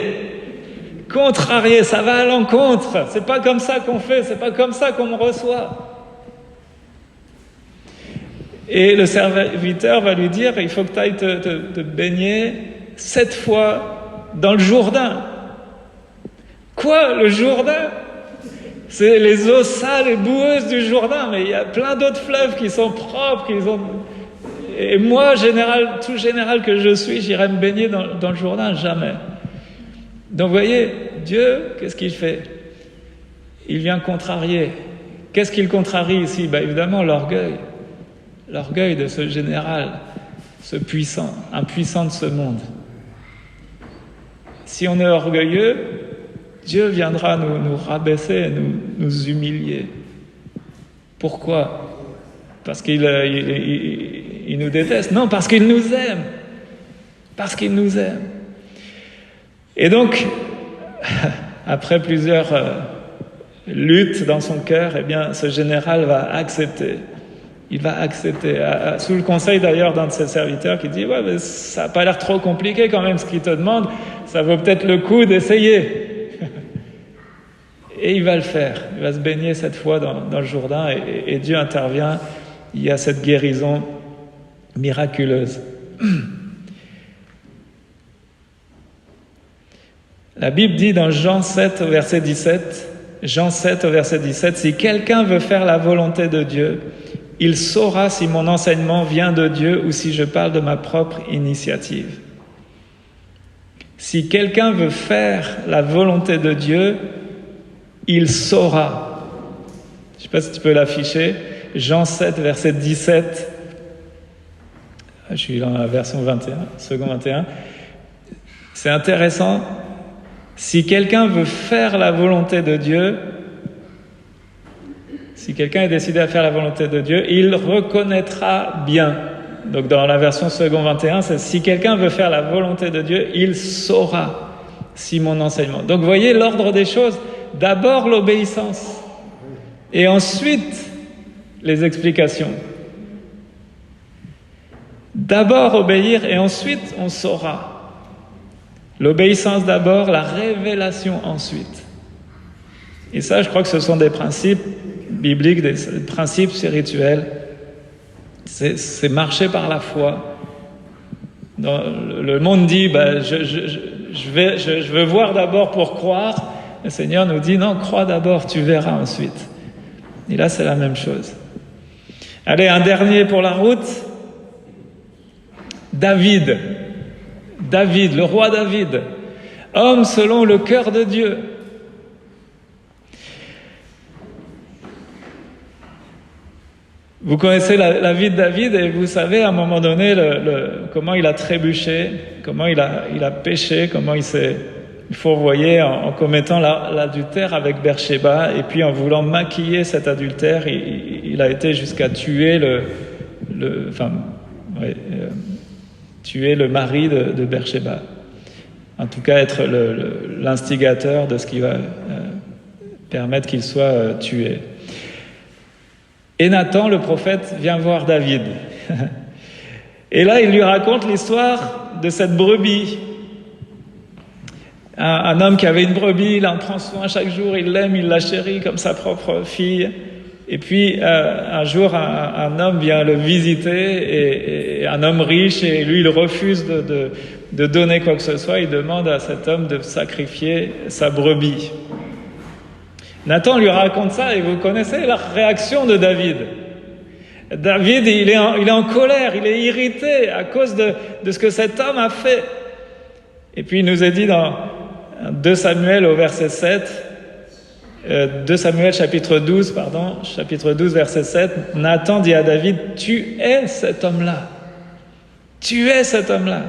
A: ça va à l'encontre. C'est pas comme ça qu'on fait. C'est pas comme ça qu'on me reçoit. Et le serviteur va lui dire, il faut que tu ailles te baigner 7 fois dans le Jourdain. Quoi, le Jourdain? C'est les eaux sales et boueuses du Jourdain, mais il y a plein d'autres fleuves qui sont propres, Et moi, tout général que je suis, j'irai me baigner dans le Jourdain, jamais. Donc, vous voyez, Dieu, qu'est-ce qu'il fait? Il vient contrarier. Qu'est-ce qu'il contrarie ici? Évidemment, l'orgueil. L'orgueil de ce général, ce puissant, un puissant de ce monde. Si on est orgueilleux, Dieu viendra nous rabaisser, nous humilier. Pourquoi? Parce qu'il nous déteste? Non, parce qu'il nous aime. Parce qu'il nous aime. Et donc, après plusieurs luttes dans son cœur, eh bien, ce général va accepter. Il va accepter, sous le conseil d'ailleurs d'un de ses serviteurs qui dit « Ouais, mais ça n'a pas l'air trop compliqué quand même ce qu'il te demande, ça vaut peut-être le coup d'essayer. » Et il va le faire, il va se baigner cette fois dans le Jourdain et Dieu intervient, il y a cette guérison miraculeuse. La Bible dit dans Jean 7 au verset 17, « Si quelqu'un veut faire la volonté de Dieu, il saura si mon enseignement vient de Dieu ou si je parle de ma propre initiative. » Si quelqu'un veut faire la volonté de Dieu, il saura. Je ne sais pas si tu peux l'afficher. Jean 7, verset 17. Je suis dans la version 21, second 21. C'est intéressant. Si quelqu'un veut faire la volonté de Dieu, si quelqu'un est décidé à faire la volonté de Dieu, il reconnaîtra bien. Donc dans la version second 21, c'est si quelqu'un veut faire la volonté de Dieu, il saura si mon enseignement. Donc vous voyez l'ordre des choses. D'abord l'obéissance et ensuite les explications. D'abord obéir et ensuite on saura. L'obéissance d'abord, la révélation ensuite. Et ça, je crois que ce sont des principes bibliques, des principes spirituels. C'est marcher par la foi. Le monde dit, je veux voir d'abord pour croire. Le Seigneur nous dit, non, crois d'abord, tu verras ensuite. Et là, c'est la même chose. Allez, un dernier pour la route. David, le roi David, homme selon le cœur de Dieu. Vous connaissez la vie de David et vous savez à un moment donné comment il a trébuché, comment il a péché, comment il s'est fourvoyé en commettant l'adultère avec Bersheba, et puis en voulant maquiller cet adultère, il a été jusqu'à tuer tuer le mari de Bersheba. En tout cas, être l'instigateur de ce qui va permettre qu'il soit tué. Et Nathan, le prophète, vient voir David. Et là, il lui raconte l'histoire de cette brebis. Un homme qui avait une brebis, il en prend soin chaque jour, il l'aime, il la chérit comme sa propre fille. Et puis, un jour, un homme vient le visiter, et un homme riche, et lui, il refuse de donner quoi que ce soit. Il demande à cet homme de sacrifier sa brebis. Nathan lui raconte ça, et vous connaissez la réaction de David. David, il est en colère, il est irrité à cause de ce que cet homme a fait. Et puis il nous est dit dans 2 Samuel au verset 7, 2 Samuel chapitre 12, verset 7, Nathan dit à David, « Tu es cet homme-là. Tu es cet homme-là.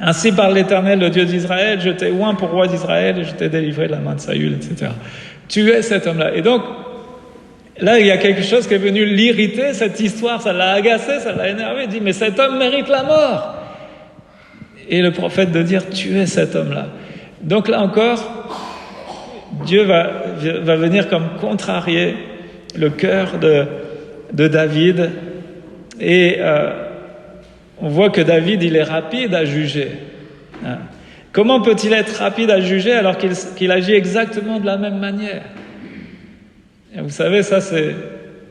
A: Ainsi parle l'Éternel, le Dieu d'Israël, je t'ai oint pour roi d'Israël et je t'ai délivré de la main de Saül, etc. Tu es cet homme-là. » Et donc, là, il y a quelque chose qui est venu l'irriter, cette histoire, ça l'a agacé, ça l'a énervé. Il dit, mais cet homme mérite la mort. Et le prophète de dire, tu es cet homme-là. Donc là encore, Dieu va venir comme contrarier le cœur de David. Et on voit que David, il est rapide à juger. Comment peut-il être rapide à juger alors qu'il agit exactement de la même manière? Et vous savez, ça c'est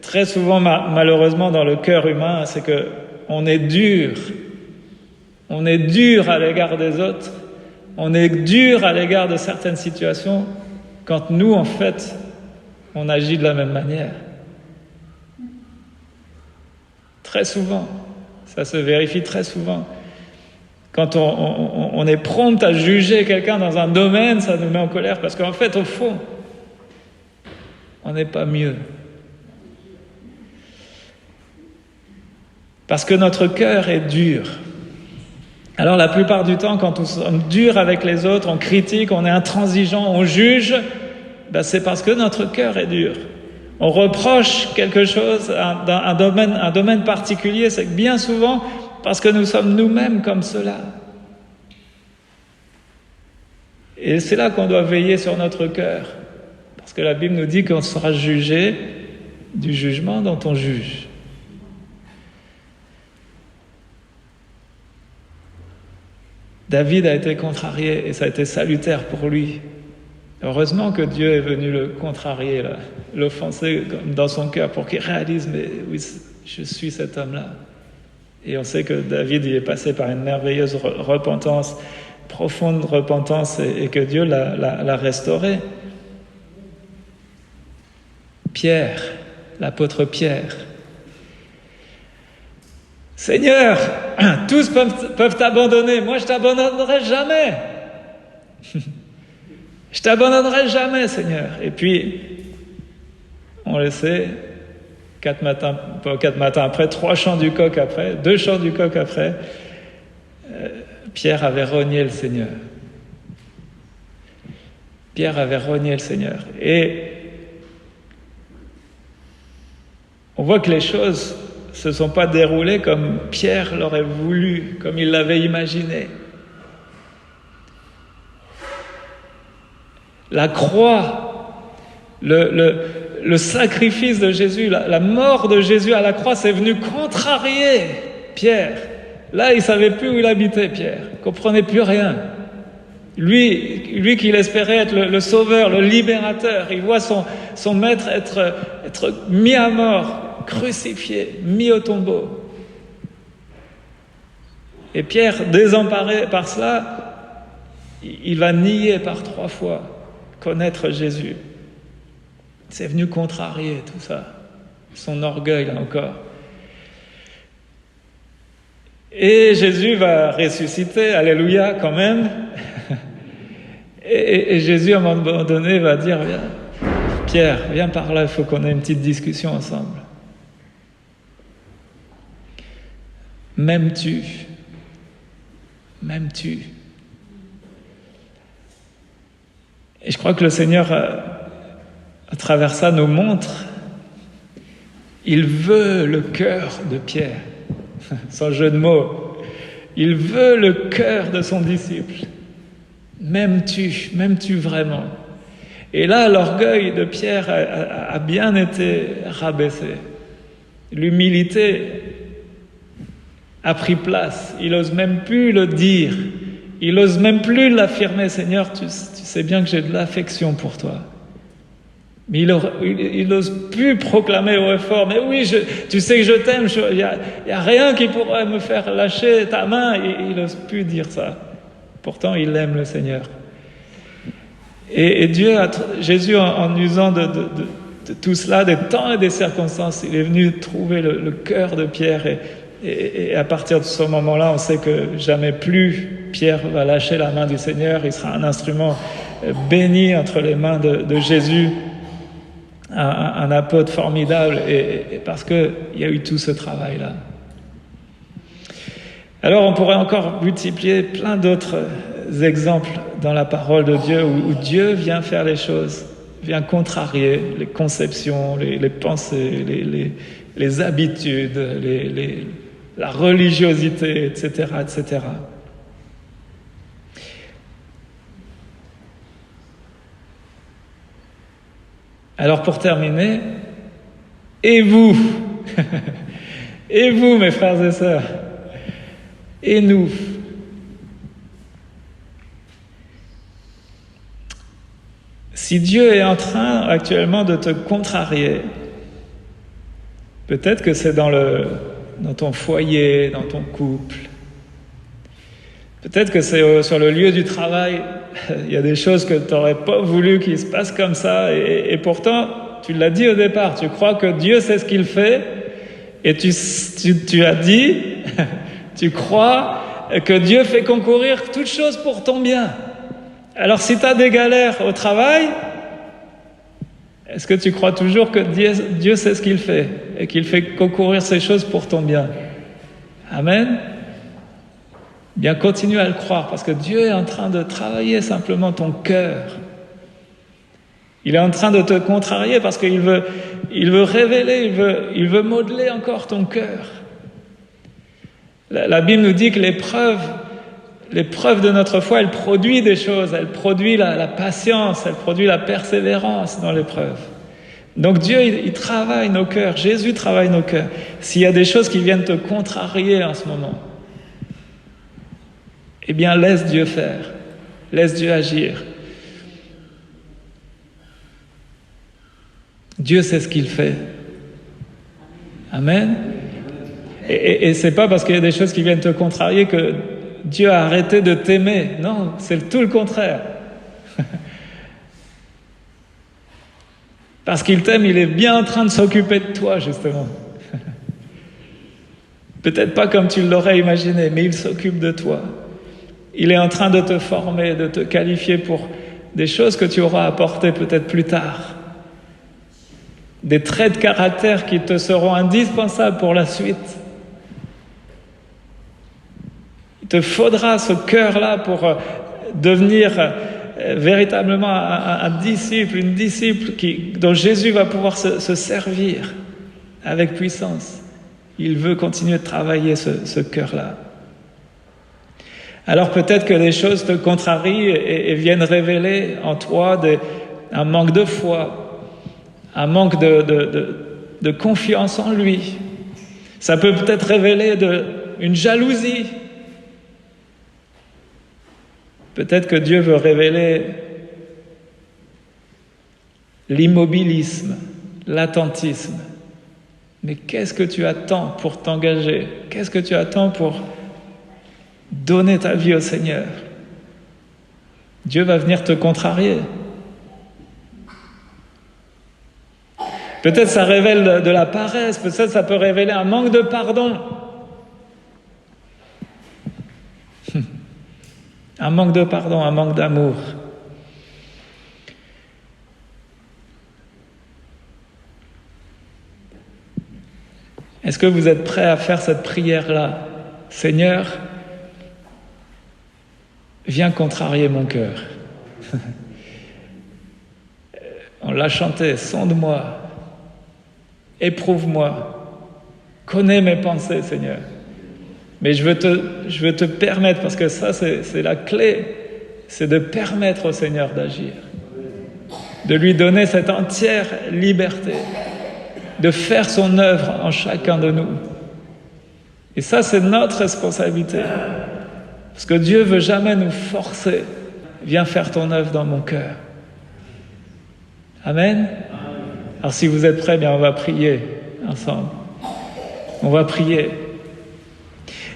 A: très souvent malheureusement dans le cœur humain, c'est que on est dur. On est dur à l'égard des autres. On est dur à l'égard de certaines situations quand nous, en fait, on agit de la même manière. Très souvent. Ça se vérifie très souvent. Quand on est prompt à juger quelqu'un dans un domaine, ça nous met en colère parce qu'en fait, au fond, on n'est pas mieux. Parce que notre cœur est dur. Alors la plupart du temps, quand nous sommes durs avec les autres, on critique, on est intransigeant, on juge, c'est parce que notre cœur est dur. On reproche quelque chose, un domaine particulier, c'est que bien souvent, parce que nous sommes nous-mêmes comme cela. Et c'est là qu'on doit veiller sur notre cœur. Parce que la Bible nous dit qu'on sera jugé du jugement dont on juge. David a été contrarié et ça a été salutaire pour lui. Heureusement que Dieu est venu le contrarier, l'offenser dans son cœur pour qu'il réalise, mais oui, je suis cet homme-là. Et on sait que David y est passé par une merveilleuse repentance, profonde repentance, et que Dieu l'a restauré. Pierre, l'apôtre Pierre. Seigneur, tous peuvent t'abandonner, moi je t'abandonnerai jamais. Je t'abandonnerai jamais, Seigneur. Et puis, on le sait, 4 matins après, 3 chants du coq après, 2 chants du coq après, Pierre avait renié le Seigneur. Pierre avait renié le Seigneur. Et on voit que les choses ne se sont pas déroulées comme Pierre l'aurait voulu, comme il l'avait imaginé. La croix, le sacrifice de Jésus, la mort de Jésus à la croix, c'est venu contrarier Pierre. Là, il ne savait plus où il habitait, Pierre. Il ne comprenait plus rien. Lui qu'il espérait être le sauveur, le libérateur, il voit son maître être mis à mort, crucifié, mis au tombeau. Et Pierre, désemparé par cela, il va nier par 3 fois connaître Jésus. C'est venu contrarier tout ça, son orgueil là encore. Et Jésus va ressusciter, alléluia quand même. Et Jésus à un moment donné va dire, viens, Pierre, viens par là, il faut qu'on ait une petite discussion ensemble. M'aimes-tu? M'aimes-tu? Et je crois que le Seigneur, à travers ça, nous montre, il veut le cœur de Pierre, sans jeu de mots. Il veut le cœur de son disciple. M'aimes-tu? M'aimes-tu vraiment? Et là, l'orgueil de Pierre a bien été rabaissé. L'humilité a pris place. Il n'ose même plus le dire. Il n'ose même plus l'affirmer. Seigneur, tu sais bien que j'ai de l'affection pour toi. Mais il n'ose plus proclamer haut et fort. Mais oui, tu sais que je t'aime. Il y a rien qui pourrait me faire lâcher ta main. Il n'ose plus dire ça. Pourtant, il aime le Seigneur. Et Jésus, en usant de tout cela, des temps et des circonstances, il est venu trouver le cœur de Pierre. Et à partir de ce moment-là, on sait que jamais plus Pierre va lâcher la main du Seigneur. Il sera un instrument béni entre les mains de Jésus, un apôtre formidable, et parce qu'il y a eu tout ce travail-là. Alors on pourrait encore multiplier plein d'autres exemples dans la parole de Dieu où Dieu vient faire les choses, vient contrarier les conceptions, les pensées, les habitudes, la religiosité, etc., etc. Alors pour terminer, et vous, et vous mes frères et sœurs, et nous, si Dieu est en train actuellement de te contrarier, peut-être que c'est dans ton foyer, dans ton couple, peut-être que c'est sur le lieu du travail, il y a des choses que tu n'aurais pas voulu qu'il se passe comme ça, et pourtant, tu l'as dit au départ, tu crois que Dieu sait ce qu'il fait, et tu as dit, tu crois que Dieu fait concourir toutes choses pour ton bien. Alors si tu as des galères au travail, est-ce que tu crois toujours que Dieu sait ce qu'il fait et qu'il fait concourir ces choses pour ton bien? Amen. Bien, continue à le croire parce que Dieu est en train de travailler simplement ton cœur. Il est en train de te contrarier parce qu'il veut révéler, il veut modeler encore ton cœur. La Bible nous dit que l'épreuve de notre foi, elle produit des choses, elle produit la patience, elle produit la persévérance dans l'épreuve. Donc Dieu, il travaille nos cœurs, Jésus travaille nos cœurs. S'il y a des choses qui viennent te contrarier en ce moment, eh bien laisse Dieu faire, laisse Dieu agir. Dieu sait ce qu'il fait. Amen. Et c'est pas parce qu'il y a des choses qui viennent te contrarier que Dieu a arrêté de t'aimer. Non, c'est tout le contraire. Parce qu'il t'aime, il est bien en train de s'occuper de toi, justement. Peut-être pas comme tu l'aurais imaginé, mais il s'occupe de toi. Il est en train de te former, de te qualifier pour des choses que tu auras apportées peut-être plus tard. Des traits de caractère qui te seront indispensables pour la suite. Il te faudra ce cœur-là pour devenir véritablement un disciple, une disciple dont Jésus va pouvoir se servir avec puissance. Il veut continuer de travailler ce cœur-là. Alors peut-être que les choses te contrarient et viennent révéler en toi un manque de foi, un manque de confiance en lui. Ça peut peut-être révéler une jalousie. Peut-être que Dieu veut révéler l'immobilisme, l'attentisme. Mais qu'est-ce que tu attends pour t'engager? Qu'est-ce que tu attends pour donner ta vie au Seigneur? Dieu va venir te contrarier. Peut-être ça révèle de la paresse, peut-être ça peut révéler un manque de pardon. Un manque de pardon, un manque d'amour. Est-ce que vous êtes prêts à faire cette prière-là? Seigneur, viens contrarier mon cœur. On l'a chanté, sonde-moi, éprouve-moi, connais mes pensées, Seigneur. Mais je veux te permettre, parce que ça c'est la clé, c'est de permettre au Seigneur d'agir, de lui donner cette entière liberté, de faire son œuvre en chacun de nous. Et ça, c'est notre responsabilité. Parce que Dieu veut jamais nous forcer. Viens faire ton œuvre dans mon cœur. Amen. Alors si vous êtes prêts, bien on va prier ensemble. On va prier.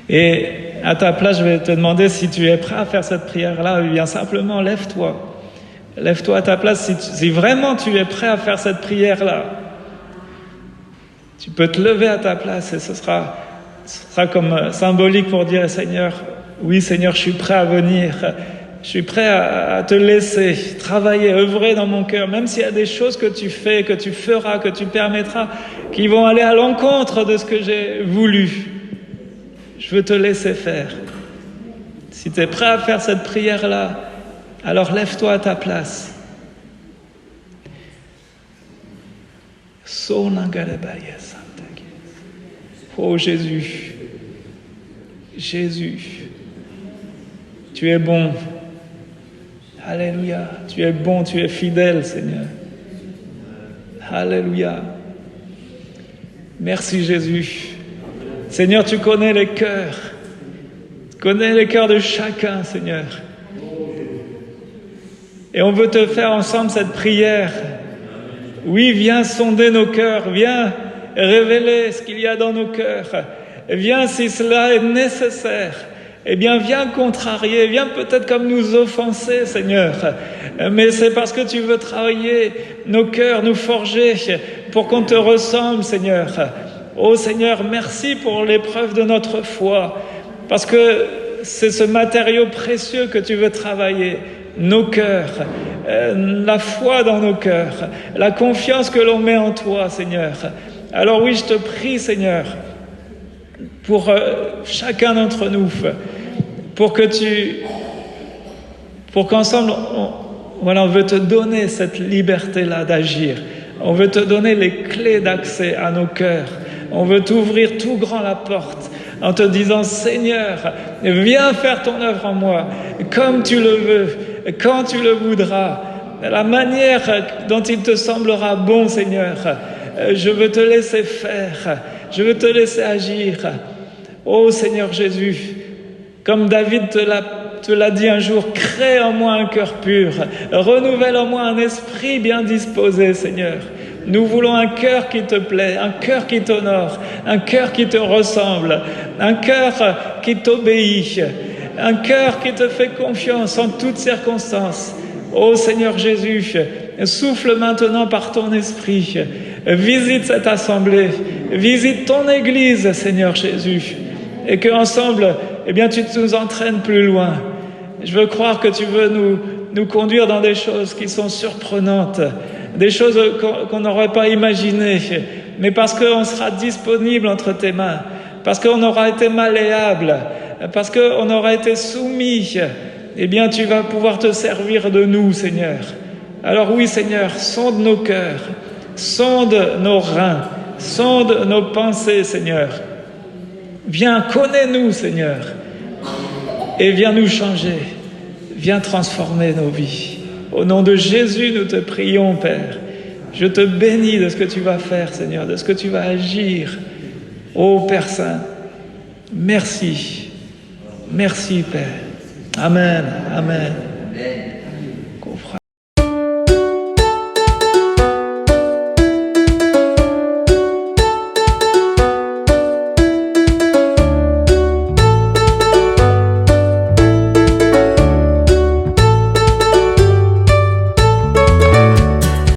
A: Et à ta place, je vais te demander si tu es prêt à faire cette prière-là. Bien simplement, lève-toi. Lève-toi à ta place si vraiment tu es prêt à faire cette prière-là. Tu peux te lever à ta place et ce sera comme symbolique pour dire Seigneur, oui Seigneur, je suis prêt à venir, je suis prêt à te laisser travailler, œuvrer dans mon cœur, même s'il y a des choses que tu fais, que tu feras, que tu permettras, qui vont aller à l'encontre de ce que j'ai voulu. Je veux te laisser faire. Si tu es prêt à faire cette prière-là, alors lève-toi à ta place. Oh Jésus, Jésus, tu es bon. Alléluia, tu es bon, tu es fidèle, Seigneur. Alléluia. Merci Jésus. Seigneur, tu connais les cœurs. Tu connais les cœurs de chacun, Seigneur. Et on veut te faire ensemble cette prière. Oui, viens sonder nos cœurs, viens révéler ce qu'il y a dans nos cœurs. Viens, si cela est nécessaire, eh bien, viens contrarier, viens peut-être comme nous offenser, Seigneur. Mais c'est parce que tu veux travailler nos cœurs, nous forger pour qu'on te ressemble, Seigneur. Oh Seigneur, merci pour l'épreuve de notre foi, parce que c'est ce matériau précieux que tu veux travailler. Nos cœurs, la foi dans nos cœurs, la confiance que l'on met en toi, Seigneur. Alors oui, je te prie, Seigneur, pour chacun d'entre nous, pour qu'ensemble, on veut te donner cette liberté-là d'agir. On veut te donner les clés d'accès à nos cœurs. On veut t'ouvrir tout grand la porte en te disant, Seigneur, viens faire ton œuvre en moi, comme tu le veux, quand tu le voudras, de la manière dont il te semblera bon, Seigneur. Je veux te laisser faire, je veux te laisser agir. Oh Seigneur Jésus, comme David te l'a dit un jour, crée en moi un cœur pur, renouvelle en moi un esprit bien disposé, Seigneur. Nous voulons un cœur qui te plaît, un cœur qui t'honore, un cœur qui te ressemble, un cœur qui t'obéit, un cœur qui te fait confiance en toutes circonstances. Ô Seigneur Jésus, souffle maintenant par ton esprit, visite cette assemblée, visite ton Église, Seigneur Jésus, et qu'ensemble, eh bien, tu nous entraînes plus loin. Je veux croire que tu veux nous conduire dans des choses qui sont surprenantes, des choses qu'on n'aurait pas imaginées, mais parce qu'on sera disponible entre tes mains, parce qu'on aura été malléable, parce qu'on aura été soumis, eh bien tu vas pouvoir te servir de nous, Seigneur. Alors oui, Seigneur, sonde nos cœurs, sonde nos reins, sonde nos pensées, Seigneur. Viens, connais-nous, Seigneur, et viens nous changer, viens transformer nos vies. Au nom de Jésus, nous te prions, Père. Je te bénis de ce que tu vas faire, Seigneur, de ce que tu vas agir. Ô Père Saint, merci. Merci, Père. Amen. Amen.